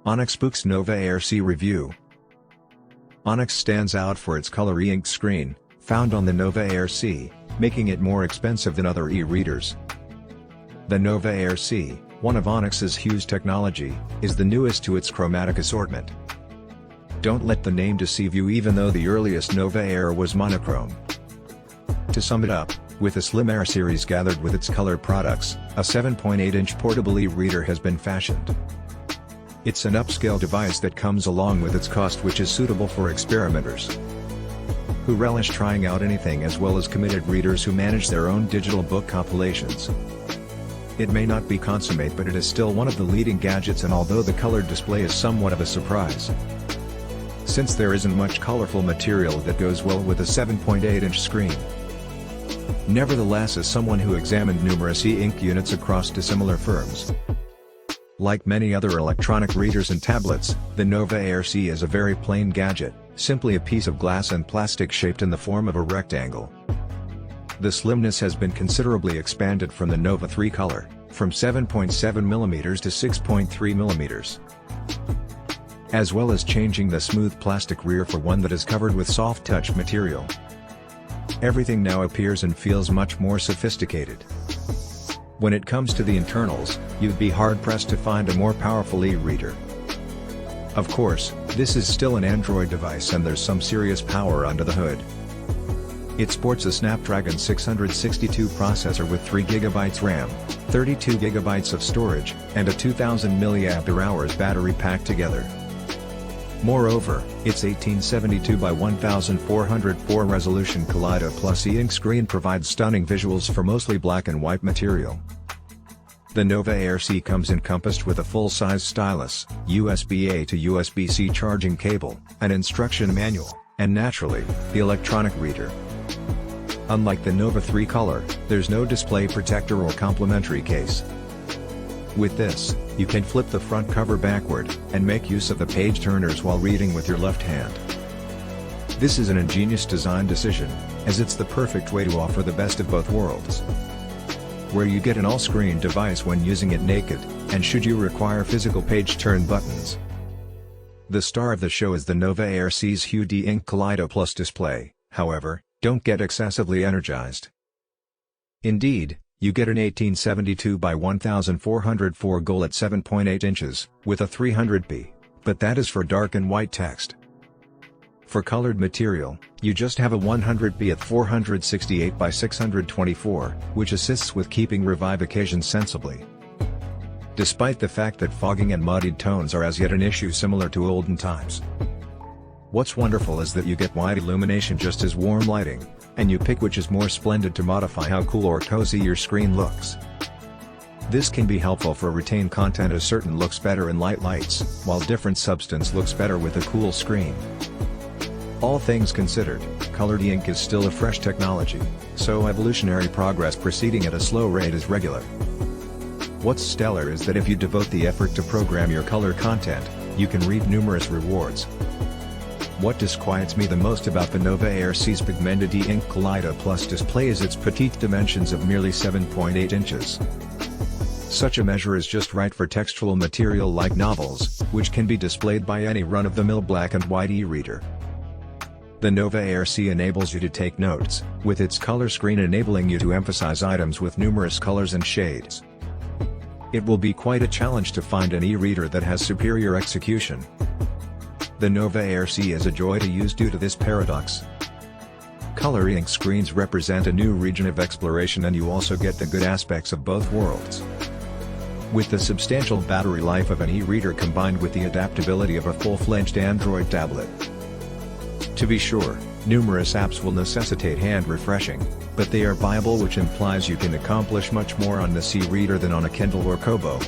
Onyx Boox Nova Air C Review. Onyx stands out for its color e-ink screen, found on the Nova Air C, making it more expensive than other e-readers. The Nova Air C, one of Onyx's Hughes technology, is the newest to its chromatic assortment. Don't let the name deceive you, even though the earliest Nova Air was monochrome. To sum it up, with the Slim Air series gathered with its color products, a 7.8-inch portable e-reader has been fashioned. It's an upscale device that comes along with its cost, which is suitable for experimenters who relish trying out anything, as well as committed readers who manage their own digital book compilations. It may not be consummate, but it is still one of the leading gadgets, and although the colored display is somewhat of a surprise, since there isn't much colorful material that goes well with a 7.8-inch screen. Nevertheless, as someone who examined numerous e-ink units across dissimilar firms, like many other electronic readers and tablets, the Nova Air C is a very plain gadget, simply a piece of glass and plastic shaped in the form of a rectangle. The slimness has been considerably expanded from the Nova 3 color, from 7.7mm to 6.3mm. As well as changing the smooth plastic rear for one that is covered with soft touch material. Everything now appears and feels much more sophisticated. When it comes to the internals, you'd be hard-pressed to find a more powerful e-reader. Of course, this is still an Android device and there's some serious power under the hood. It sports a Snapdragon 662 processor with 3GB RAM, 32GB of storage, and a 2000 mAh battery packed together. Moreover, its 1872 by 1404 resolution Kaleido Plus e-ink screen provides stunning visuals for mostly black and white material. The Nova Air C comes encompassed with a full-size stylus, USB-A to USB-C charging cable, an instruction manual, and naturally, the electronic reader. Unlike the Nova 3 color, there's no display protector or complementary case. With this, you can flip the front cover backward, and make use of the page turners while reading with your left hand. This is an ingenious design decision, as it's the perfect way to offer the best of both worlds, where you get an all-screen device when using it naked, and should you require physical page turn buttons. The star of the show is the Nova Air C's Hughes E-Ink Kaleido Plus display. However, don't get excessively energized. Indeed, you get an 1872 by 1404 goal at 7.8 inches, with a 300p, but that is for dark and white text. For colored material, you just have a 100p at 468 by 624, which assists with keeping revivacation sensibly. Despite the fact that fogging and muddied tones are as yet an issue similar to olden times. What's wonderful is that you get wide illumination just as warm lighting, and you pick which is more splendid to modify how cool or cozy your screen looks. This can be helpful for retained content, as certain looks better in light lights, while different substance looks better with a cool screen. All things considered, colored e-ink is still a fresh technology, so evolutionary progress proceeding at a slow rate is regular. What's stellar is that if you devote the effort to program your color content, you can reap numerous rewards. What disquiets me the most about the Nova Air C's pigmented e-ink Kaleido Plus display is its petite dimensions of merely 7.8 inches. Such a measure is just right for textual material like novels, which can be displayed by any run-of-the-mill black and white e-reader. The Nova Air C enables you to take notes, with its color screen enabling you to emphasize items with numerous colors and shades. It will be quite a challenge to find an e-reader that has superior execution. The Nova Air C is a joy to use due to this paradox. Color e-ink screens represent a new region of exploration, and you also get the good aspects of both worlds. With the substantial battery life of an e-reader combined with the adaptability of a full-fledged Android tablet. To be sure, numerous apps will necessitate hand refreshing, but they are viable, which implies you can accomplish much more on this e-reader than on a Kindle or Kobo.